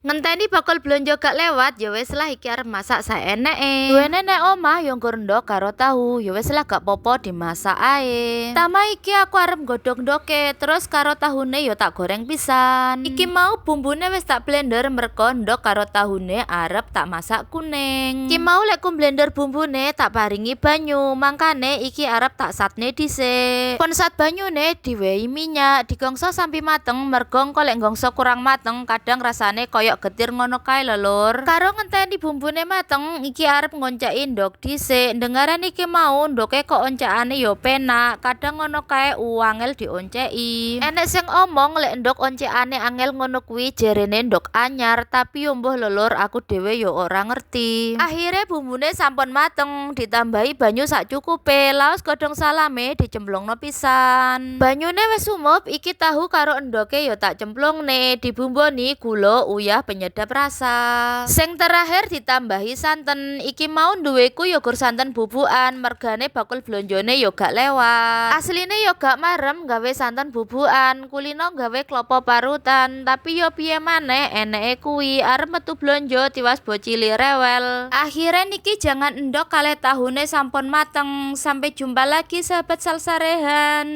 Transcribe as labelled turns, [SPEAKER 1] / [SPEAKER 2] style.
[SPEAKER 1] Ngenteni bakul blonjo gak lewat, ya wis lah iki arep masak saeneke. Duwene nek omah yo nggo ndok karo tahu, ya wis lah gak popo dimasak ae. Tama iki aku arep nggodhog ndoke, terus karo tahune yo tak goreng pisan. Iki mau bumbune wis tak blender merga ndok karo tahune arep tak masak kuning. Iki mau lek ku blender bumbune tak paringi banyu, mangkane iki arep tak satne dhisik. Kon sat banyune diwehi minyak, digongso sampai mateng merga engko lek gongso kurang mateng kadang rasane koyo getir ngono kae lho Lur. Karo ngenteni bumbune mateng, iki arep ngonceki ndok dhisik. Dengaran iki mau ndoke kok oncekane yo penak, kadang ngono kae angel dionceki. Enek sing omong lek ndok oncekane angel ngono kuwi jerene ndok anyar, tapi yo mbuh lho Lur, aku dhewe yo ora ngerti. Akhire bumbune sampun mateng, ditambahi banyu sak cukupe, laos godhong salame dicemplungno pisan. Banyune wis sumup, iki tahu karo endoke yo tak cemplungne, dibumboni gula, uyah, penyedap rasa. Sing terakhir ditambahi santen. Iki mau duweku yo gur santen bubukan, mergane bakul blonjone yo gak lewat. Asline yo gak marem gawe santen bubukan, kulino gawe klopo parutan, tapi yo piye maneh eneke kuwi arep metu blonjo tiwas bocili rewel. Akhire niki jangan endok kalih tahune sampun mateng. Sampai jumpa lagi sahabat salsa rehan.